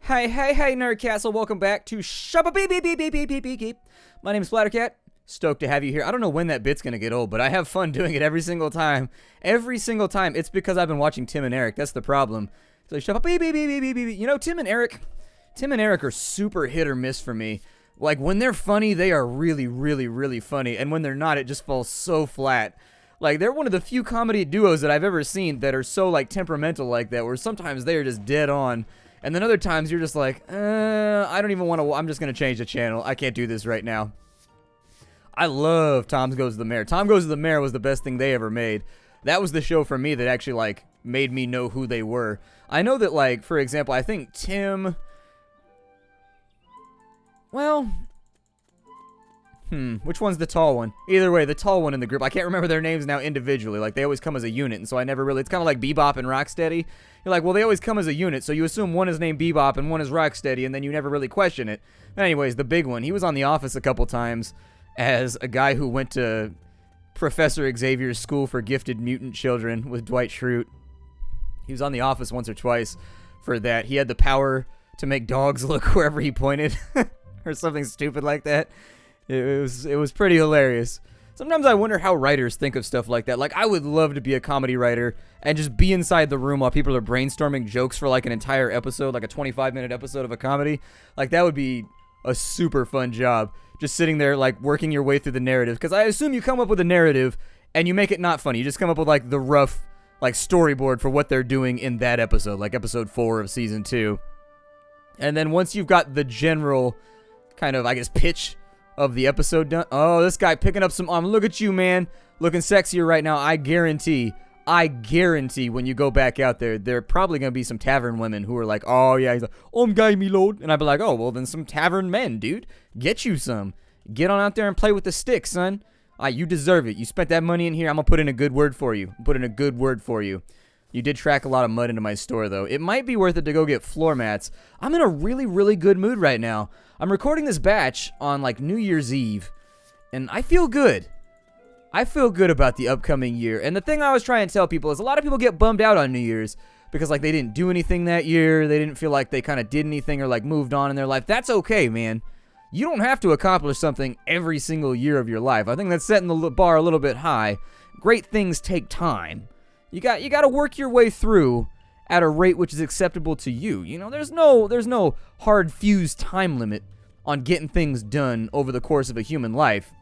Hey, Nerdcastle, welcome back to Shoppe. My name is Splattercat. Stoked to have you here. I don't know when that bit's gonna get old, but I have fun doing it every single time. Every single time. It's because I've been watching Tim and Eric. That's the problem. So Shoppe. You know, Tim and Eric are super hit or miss for me. Like, when they're funny, they are really, really, really funny. And when they're not, it just falls so flat. Like, they're one of the few comedy duos that I've ever seen that are so, like, temperamental like that, where sometimes they are just dead on. And then other times you're just like, I don't even want to, I'm just going to change the channel. I can't do this right now. I love Tom Goes to the Mayor. Tom Goes to the Mayor was the best thing they ever made. That was the show for me that actually, like, made me know who they were. I know that, like, for example, I think Tim... Well... which one's the tall one? Either way, the tall one in the group. I can't remember their names now individually. Like, they always come as a unit, and so I never really... It's kind of like Bebop and Rocksteady. You're like, well, they always come as a unit, so you assume one is named Bebop and one is Rocksteady, and then you never really question it. But anyways, the big one. He was on The Office a couple times as a guy who went to Professor Xavier's School for Gifted Mutant Children with Dwight Schrute. He was on The Office once or twice for that. He had the power to make dogs look wherever he pointed, or something stupid like that. It was pretty hilarious. Sometimes I wonder how writers think of stuff like that. Like, I would love to be a comedy writer and just be inside the room while people are brainstorming jokes for, like, an entire episode, like a 25-minute episode of a comedy. Like, that would be a super fun job. Just sitting there, like, working your way through the narrative. Because I assume you come up with a narrative and you make it not funny. You just come up with, like, the rough, like, storyboard for what they're doing in that episode, like episode 4 of season 2. And then once you've got the general kind of, I guess, pitch of the episode done. Oh, this guy picking up some arm. Look at you, man. Looking sexier right now. I guarantee when you go back out there are probably going to be some tavern women who are like, oh, yeah. He's like, oh, guy, me lord. And I'd be like, oh, well, then some tavern men, dude. Get you some. Get on out there and play with the stick, son. You deserve it. You spent that money in here. I'm going to put in a good word for you. You did track a lot of mud into my store, though. It might be worth it to go get floor mats. I'm in a really, really good mood right now. I'm recording this batch on, like, New Year's Eve, and I feel good. I feel good about the upcoming year. And the thing I was trying to tell people is a lot of people get bummed out on New Year's because, like, they didn't do anything that year. They didn't feel like they kind of did anything or, like, moved on in their life. That's okay, man. You don't have to accomplish something every single year of your life. I think that's setting the bar a little bit high. Great things take time. You got to work your way through at a rate which is acceptable to you. You know, there's no hard fused time limit on getting things done over the course of a human life.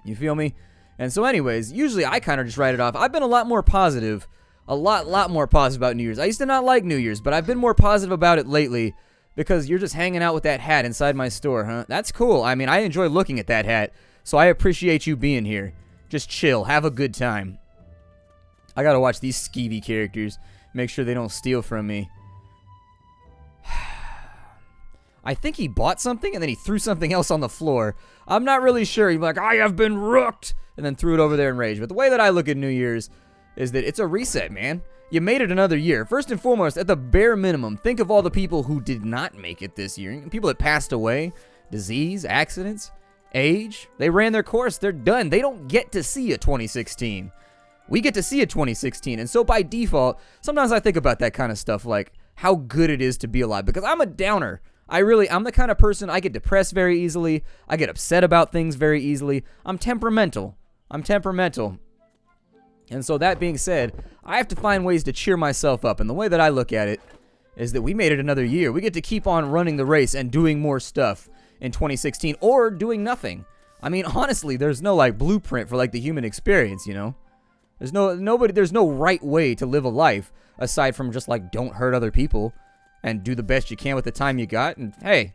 You feel me? And so anyways, usually I kind of just write it off. I've been a lot more positive, a lot more positive about New Year's. I used to not like New Year's, but I've been more positive about it lately because you're just hanging out with that hat inside my store, huh? That's cool. I mean, I enjoy looking at that hat, so I appreciate you being here. Just chill, have a good time. I gotta watch these skeevy characters, make sure they don't steal from me. I think he bought something and then he threw something else on the floor. I'm not really sure. He's like, I have been rooked, and then threw it over there in rage. But the way that I look at New Year's is that it's a reset, man. You made it another year. First and foremost, at the bare minimum, think of all the people who did not make it this year. People that passed away, disease, accidents, age. They ran their course. They're done. They don't get to see a 2016. We get to see a 2016, and so by default, sometimes I think about that kind of stuff, like how good it is to be alive, because I'm a downer. I'm the kind of person, I get depressed very easily, I get upset about things very easily, I'm temperamental, and so that being said, I have to find ways to cheer myself up, and the way that I look at it is that we made it another year. We get to keep on running the race and doing more stuff in 2016, or doing nothing. I mean, honestly, there's no, like, blueprint for, like, the human experience, you know? There's no right way to live a life aside from just, like, don't hurt other people and do the best you can with the time you got. And hey,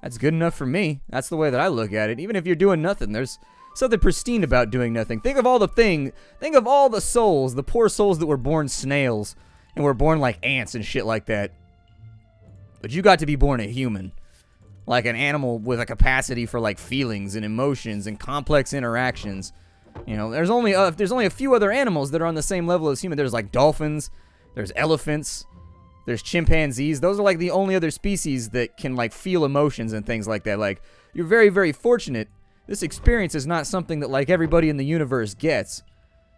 that's good enough for me. That's the way that I look at it. Even if you're doing nothing, there's something pristine about doing nothing. Think of all the souls, the poor souls that were born snails and were born like ants and shit like that. But you got to be born a human. Like an animal with a capacity for, like, feelings and emotions and complex interactions. You know, there's only a few other animals that are on the same level as human. There's, like, dolphins, there's elephants, there's chimpanzees. Those are, like, the only other species that can, like, feel emotions and things like that. Like, you're very, very fortunate. This experience is not something that, like, everybody in the universe gets.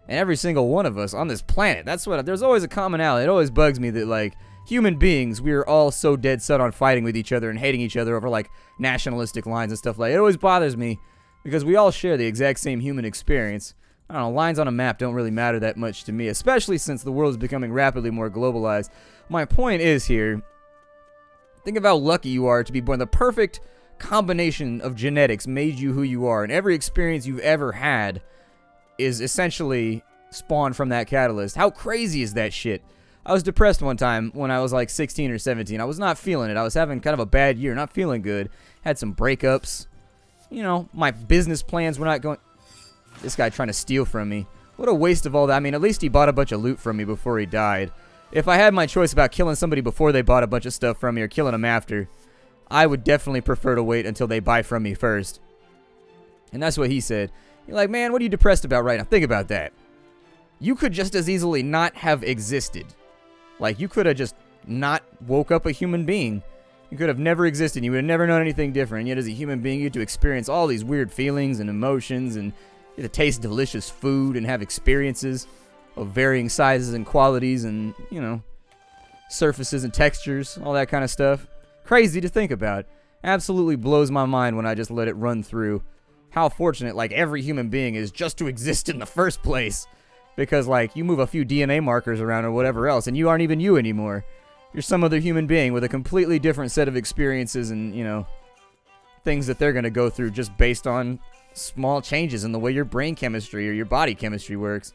And every single one of us on this planet, there's always a commonality. It always bugs me that, like, human beings, we are all so dead set on fighting with each other and hating each other over, like, nationalistic lines and stuff like that. It always bothers me because we all share the exact same human experience. I don't know, lines on a map don't really matter that much to me, especially since the world is becoming rapidly more globalized. My point is here, think of how lucky you are to be born. The perfect combination of genetics made you who you are, and every experience you've ever had is essentially spawned from that catalyst. How crazy is that shit? I was depressed one time when I was like 16 or 17. I was not feeling it. I was having kind of a bad year, not feeling good. Had some breakups. You know, my business plans were not going... This guy trying to steal from me. What a waste of all that. I mean, at least he bought a bunch of loot from me before he died. If I had my choice about killing somebody before they bought a bunch of stuff from me or killing them after, I would definitely prefer to wait until they buy from me first. And that's what he said. You're like, man, what are you depressed about right now? Think about that. You could just as easily not have existed. Like, you could have just not woke up a human being. You could have never existed. You would have never known anything different. And yet, as a human being, you get to experience all these weird feelings and emotions, and you get to taste delicious food and have experiences of varying sizes and qualities and, you know, surfaces and textures, all that kind of stuff. Crazy to think about. Absolutely blows my mind when I just let it run through. How fortunate, like, every human being is just to exist in the first place. Because, like, you move a few DNA markers around or whatever else, and you aren't even you anymore. You're some other human being with a completely different set of experiences and, you know, things that they're going to go through just based on small changes in the way your brain chemistry or your body chemistry works.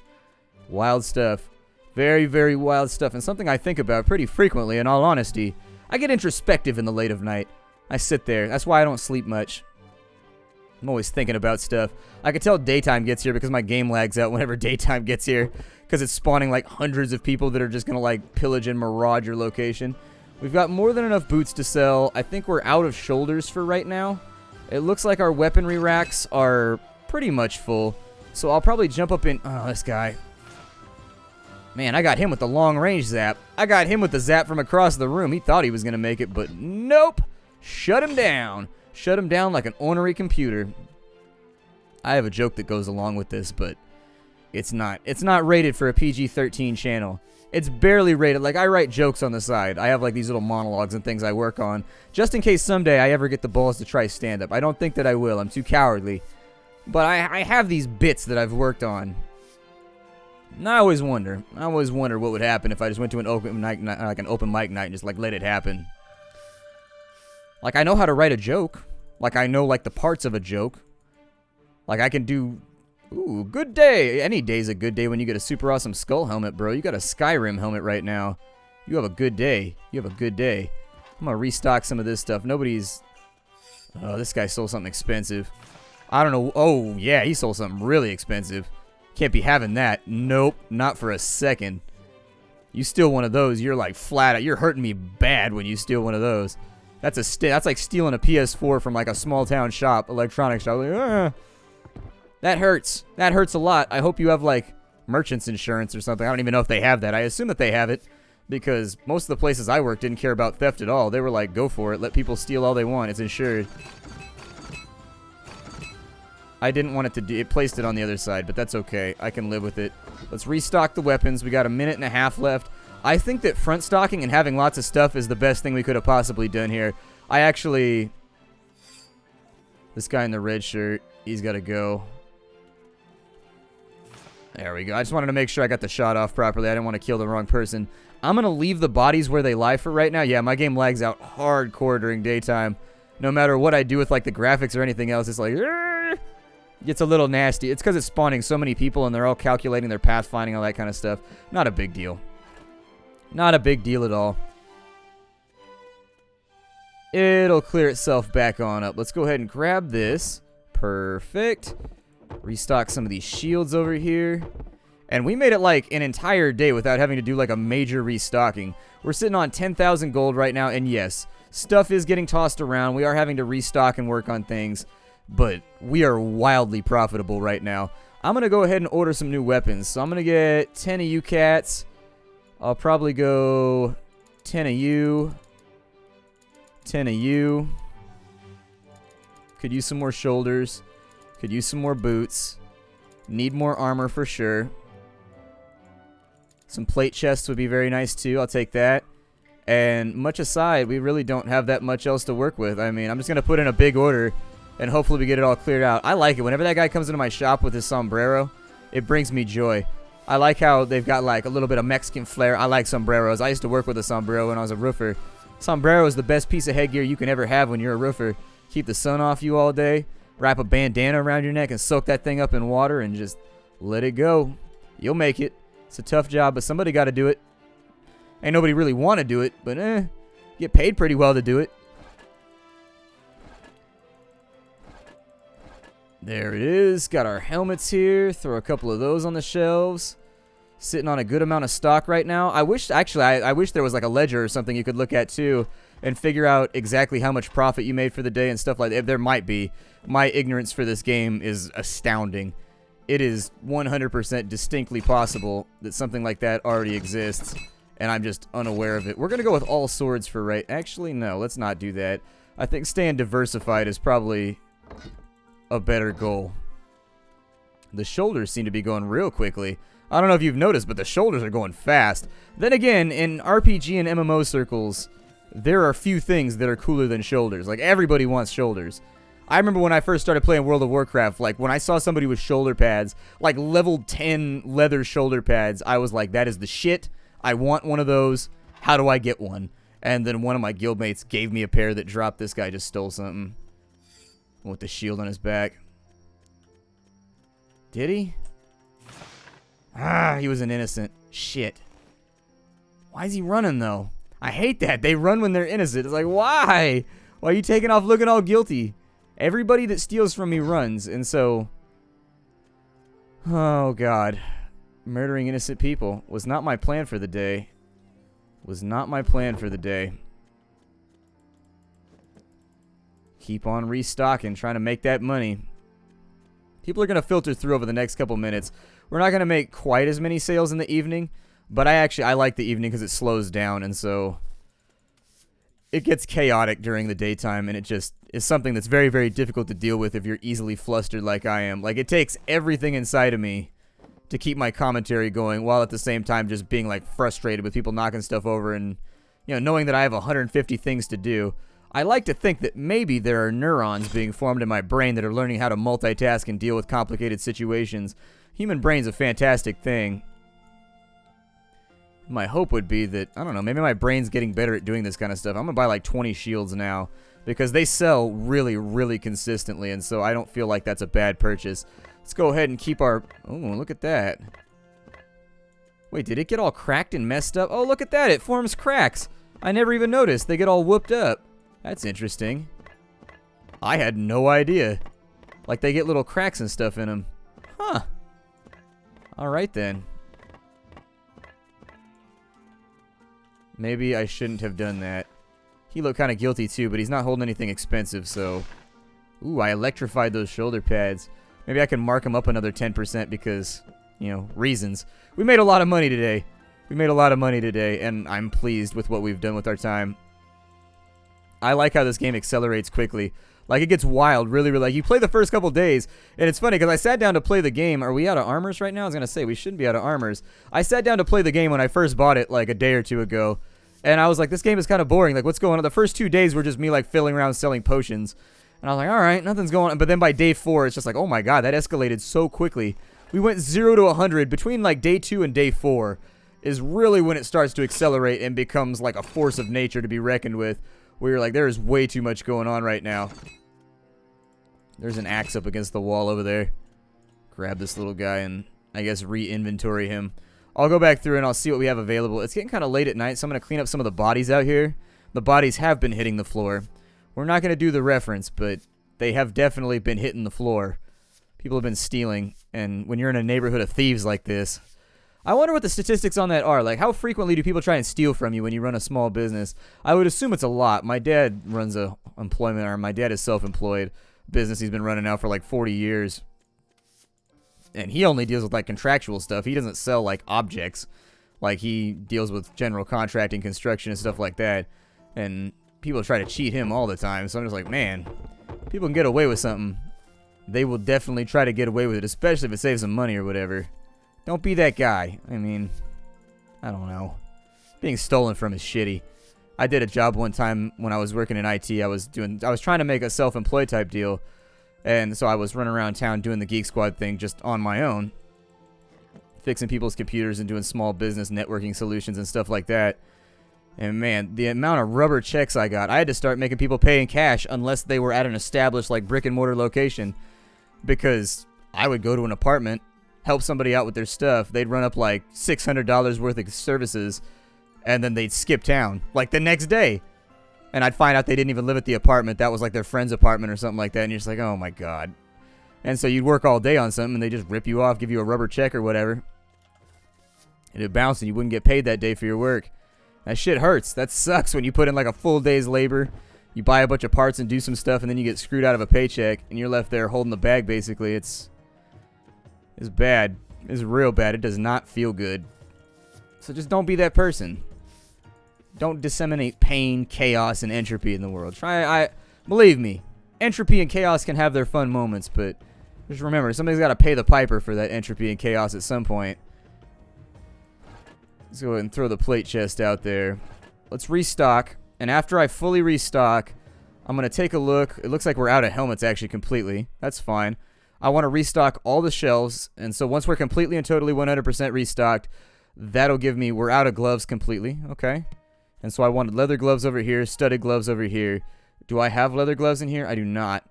Wild stuff. Very, very wild stuff, and something I think about pretty frequently, in all honesty. I get introspective in the late of night. I sit there. That's why I don't sleep much. I'm always thinking about stuff. I can tell daytime gets here because my game lags out whenever daytime gets here. Because it's spawning like hundreds of people that are just going to like pillage and mirage your location. We've got more than enough boots to sell. I think we're out of shoulders for right now. It looks like our weaponry racks are pretty much full. So I'll probably jump up in... Oh, this guy. Man, I got him with the long range zap. I got him with the zap from across the room. He thought he was going to make it, but nope. Shut him down. Shut him down like an ornery computer. I have a joke that goes along with this, but it's not. It's not rated for a PG-13 channel. It's barely rated. Like, I write jokes on the side. I have, like, these little monologues and things I work on, just in case someday I ever get the balls to try stand-up. I don't think that I will. I'm too cowardly. But I have these bits that I've worked on. And I always wonder what would happen if I just went to an open mic night, like an open mic night, and just, like, let it happen. Like, I know how to write a joke. Like, I know, like, the parts of a joke. Like, I can do... Ooh, good day. Any day's a good day when you get a super awesome skull helmet, bro. You got a Skyrim helmet right now. You have a good day. You have a good day. I'm gonna restock some of this stuff. Nobody's... Oh, this guy sold something expensive. I don't know. Oh, yeah, he sold something really expensive. Can't be having that. Nope, not for a second. You steal one of those, you're, like, flat out. You're hurting me bad when you steal one of those. That's like stealing a PS4 from like a small town shop, electronics shop. Like, that hurts. That hurts a lot. I hope you have like merchant's insurance or something. I don't even know if they have that. I assume that they have it because most of the places I worked didn't care about theft at all. They were like, go for it. Let people steal all they want. It's insured. I didn't want it to do it. Placed it on the other side, but that's okay. I can live with it. Let's restock the weapons. We got a minute and a half left. I think that front stocking and having lots of stuff is the best thing we could have possibly done here. I actually... This guy in the red shirt, he's got to go. There we go. I just wanted to make sure I got the shot off properly. I didn't want to kill the wrong person. I'm going to leave the bodies where they lie for right now. Yeah, my game lags out hardcore during daytime. No matter what I do with like the graphics or anything else, it's like... It's a little nasty. It's because it's spawning so many people and they're all calculating their pathfinding, all that kind of stuff. Not a big deal. Not a big deal at all. It'll clear itself back on up. Let's go ahead and grab this. Perfect. Restock some of these shields over here. And we made it like an entire day without having to do like a major restocking. We're sitting on 10,000 gold right now. And yes, stuff is getting tossed around. We are having to restock and work on things. But we are wildly profitable right now. I'm going to go ahead and order some new weapons. So I'm going to get 10 of you cats. I'll probably go 10 of you. 10 of you. Could use some more shoulders. Could use some more boots. Need more armor for sure. Some plate chests would be very nice too. I'll take that. And much aside, we really don't have that much else to work with. I mean, I'm just going to put in a big order, and hopefully we get it all cleared out. I like it. Whenever that guy comes into my shop with his sombrero, it brings me joy. I like how they've got like a little bit of Mexican flair. I like sombreros. I used to work with a sombrero when I was a roofer. Sombrero is the best piece of headgear you can ever have when you're a roofer. Keep the sun off you all day. Wrap a bandana around your neck and soak that thing up in water and just let it go. You'll make it. It's a tough job, but somebody got to do it. Ain't nobody really want to do it, but get paid pretty well to do it. There it is. Got our helmets here. Throw a couple of those on the shelves. Sitting on a good amount of stock right now. I wish, actually, I wish there was like a ledger or something you could look at too and figure out exactly how much profit you made for the day and stuff like that. There might be. My ignorance for this game is astounding. It is 100% distinctly possible that something like that already exists, and I'm just unaware of it. We're going to go with all swords for right. Actually, no, let's not do that. I think staying diversified is probably a better goal. The shoulders seem to be going real quickly. I don't know if you've noticed, but the shoulders are going fast. Then again, in RPG and MMO circles, there are few things that are cooler than shoulders. Like, everybody wants shoulders. I remember when I first started playing World of Warcraft, like, when I saw somebody with shoulder pads, like level 10 leather shoulder pads, I was like, that is the shit. I want one of those. How do I get one? And then one of my guildmates gave me a pair that dropped. This guy just stole something. With the shield on his back. Did he? Ah, he was an innocent. Shit. Why is he running, though? I hate that. They run when they're innocent. It's like, why? Why are you taking off looking all guilty? Everybody that steals from me runs, and so... Oh, God. Murdering innocent people was not my plan for the day. Was not my plan for the day. Keep on restocking, trying to make that money. People are going to filter through over the next couple minutes. We're not going to make quite as many sales in the evening, but I like the evening because it slows down, and so it gets chaotic during the daytime, and it just is something that's very, very difficult to deal with if you're easily flustered like I am. Like, it takes everything inside of me to keep my commentary going, while at the same time just being, like, frustrated with people knocking stuff over and, you know, knowing that I have 150 things to do. I like to think that maybe there are neurons being formed in my brain that are learning how to multitask and deal with complicated situations. Human brain's a fantastic thing. My hope would be that, I don't know, maybe my brain's getting better at doing this kind of stuff. I'm going to buy like 20 shields now because they sell really, really consistently, and so I don't feel like that's a bad purchase. Let's go ahead and keep our... Oh, look at that. Wait, did it get all cracked and messed up? Oh, look at that. It forms cracks. I never even noticed. They get all whooped up. That's interesting. I had no idea. Like, they get little cracks and stuff in them. Huh. Alright, then. Maybe I shouldn't have done that. He looked kind of guilty, too, but he's not holding anything expensive, so... Ooh, I electrified those shoulder pads. Maybe I can mark them up another 10% because, you know, reasons. We made a lot of money today. We made a lot of money today, and I'm pleased with what we've done with our time. I like how this game accelerates quickly. Like, it gets wild, really, really. Like, you play the first couple days, and it's funny, because I sat down to play the game. Are we out of armors right now? I was going to say, we shouldn't be out of armors. I sat down to play the game when I first bought it, like, a day or two ago, and I was like, this game is kind of boring. Like, what's going on? The first 2 days were just me, like, filling around selling potions. And I was like, all right, nothing's going on. But then by day 4, it's just like, oh, my God, that escalated so quickly. We went 0 to 100 between, like, day 2 and day 4 is really when it starts to accelerate and becomes, like, a force of nature to be reckoned with. Where you're like, there is way too much going on right now. There's an axe up against the wall over there. Grab this little guy and, I guess, re-inventory him. I'll go back through and I'll see what we have available. It's getting kind of late at night, so I'm going to clean up some of the bodies out here. The bodies have been hitting the floor. We're not going to do the reference, but they have definitely been hitting the floor. People have been stealing, and when you're in a neighborhood of thieves like this... I wonder what the statistics on that are. Like, how frequently do people try and steal from you when you run a small business? I would assume it's a lot. My dad runs a employment arm. My dad is self-employed. Business he's been running now for like 40 years. And he only deals with like contractual stuff. He doesn't sell like objects. Like, he deals with general contracting, construction, and stuff like that. And people try to cheat him all the time. So I'm just like, man, people can get away with something. They will definitely try to get away with it, especially if it saves them money or whatever. Don't be that guy. I mean, I don't know. Being stolen from is shitty. I did a job one time when I was working in IT. I was trying to make a self-employed type deal, and so I was running around town doing the Geek Squad thing just on my own, fixing people's computers and doing small business networking solutions and stuff like that. And man, the amount of rubber checks I got, I had to start making people pay in cash unless they were at an established like brick and mortar location, because I would go to an apartment, help somebody out with their stuff, they'd run up like $600 worth of services, and then they'd skip town like the next day. And I'd find out they didn't even live at the apartment. That was like their friend's apartment or something like that. And you're just like, oh my God. And so you'd work all day on something and they just rip you off, give you a rubber check or whatever. And it'd bounce and you wouldn't get paid that day for your work. That shit hurts. That sucks when you put in like a full day's labor. You buy a bunch of parts and do some stuff and then you get screwed out of a paycheck and you're left there holding the bag basically. It's bad. It's real bad. It does not feel good. So just don't be that person. Don't disseminate pain, chaos, and entropy in the world. Believe me, entropy and chaos can have their fun moments, but just remember, somebody's got to pay the piper for that entropy and chaos at some point. Let's go ahead and throw the plate chest out there. Let's restock, and after I fully restock, I'm going to take a look. It looks like we're out of helmets actually completely. That's fine. I want to restock all the shelves, and so once we're completely and totally 100% restocked, that'll give me, we're out of gloves completely. Okay. And so I wanted leather gloves over here, studded gloves over here. Do I have leather gloves in here? I do not.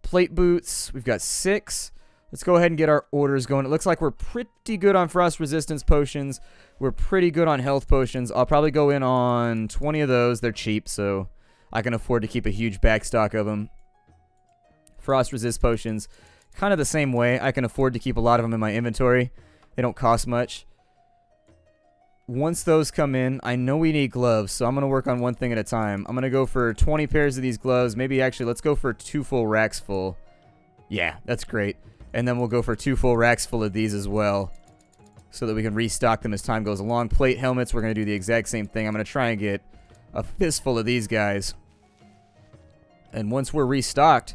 Plate boots, we've got 6. Let's go ahead and get our orders going. It looks like we're pretty good on frost resistance potions. We're pretty good on health potions. I'll probably go in on 20 of those. They're cheap, so I can afford to keep a huge backstock of them. Frost resist potions, kind of the same way. I can afford to keep a lot of them in my inventory. They don't cost much. Once those come in, I know we need gloves, so I'm going to work on one thing at a time. I'm going to go for 20 pairs of these gloves. Maybe actually, let's go for 2 full racks full. Yeah, that's great. And then we'll go for 2 full racks full of these as well, so that we can restock them as time goes along. Plate helmets, we're going to do the exact same thing. I'm going to try and get a fistful of these guys. And once we're restocked,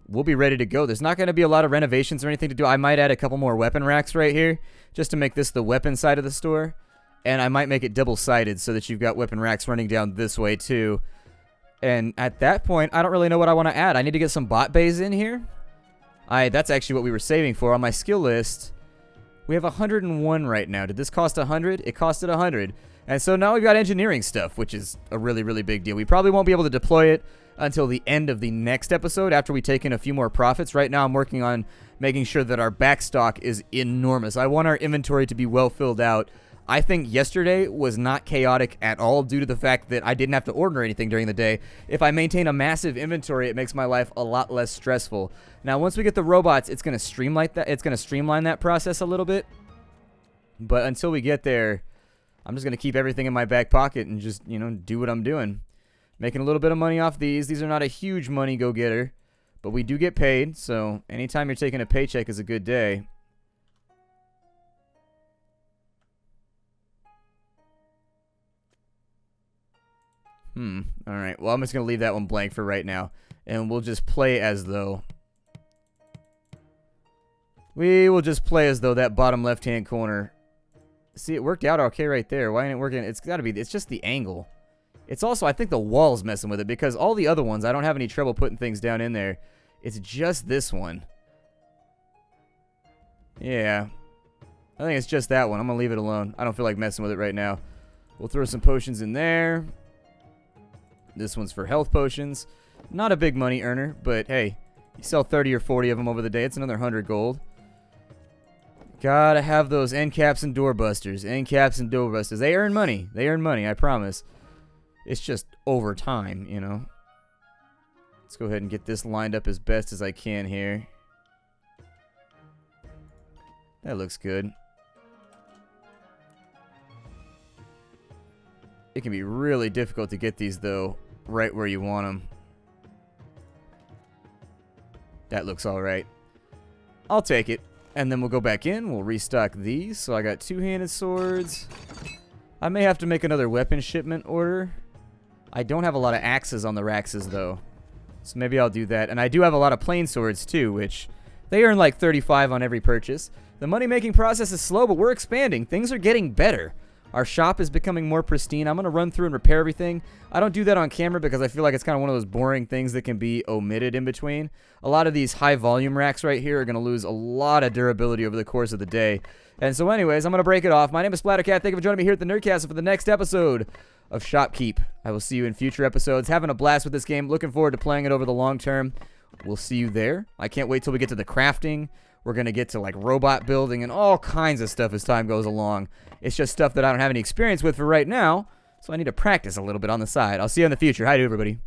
we'll be ready to go. There's not going to be a lot of renovations or anything to do. I might add a couple more weapon racks right here, just to make this the weapon side of the store. And I might make it double-sided so that you've got weapon racks running down this way too. And at that point, I don't really know what I want to add. I need to get some bot bays in here. That's actually what we were saving for. On my skill list, we have 101 right now. Did this cost 100? It costed 100. And so now we've got engineering stuff, which is a really, really big deal. We probably won't be able to deploy it until the end of the next episode after we take in a few more profits. Right now I'm working on making sure that our backstock is enormous. I want our inventory to be well filled out. I think yesterday was not chaotic at all due to the fact that I didn't have to order anything during the day. If I maintain a massive inventory, it makes my life a lot less stressful. Now, once we get the robots, it's going to streamline that process a little bit. But until we get there, I'm just going to keep everything in my back pocket and just, do what I'm doing. Making a little bit of money off these. These are not a huge money go-getter, but we do get paid. So anytime you're taking a paycheck is a good day. Alright, well, I'm just going to leave that one blank for right now. And we'll just play as though. We will just play as though that bottom left-hand corner. See, it worked out okay right there. Why ain't it working? It's got to be, it's just the angle. It's also, I think the wall's messing with it because all the other ones, I don't have any trouble putting things down in there. It's just this one. Yeah. I think it's just that one. I'm going to leave it alone. I don't feel like messing with it right now. We'll throw some potions in there. This one's for health potions. Not a big money earner, but hey, you sell 30 or 40 of them over the day. It's another 100 gold. Gotta have those end caps and doorbusters. End caps and doorbusters. They earn money. They earn money, I promise. It's just over time, Let's go ahead and get this lined up as best as I can here. That looks good. It can be really difficult to get these, though, right where you want them. That looks alright. I'll take it. And then we'll go back in. We'll restock these. So I got two-handed swords. I may have to make another weapon shipment order. I don't have a lot of axes on the raxes, though. So maybe I'll do that. And I do have a lot of plain swords, too, which they earn like 35 on every purchase. The money-making process is slow, but we're expanding. Things are getting better. Our shop is becoming more pristine. I'm going to run through and repair everything. I don't do that on camera because I feel like it's kind of one of those boring things that can be omitted in between. A lot of these high volume racks right here are going to lose a lot of durability over the course of the day. And so anyways, I'm going to break it off. My name is Splattercat. Thank you for joining me here at the Nerdcast for the next episode of Shopkeep. I will see you in future episodes. Having a blast with this game. Looking forward to playing it over the long term. We'll see you there. I can't wait till we get to the crafting. We're going to get to like robot building and all kinds of stuff as time goes along. It's just stuff that I don't have any experience with for right now, so I need to practice a little bit on the side. I'll see you in the future. Hi to everybody.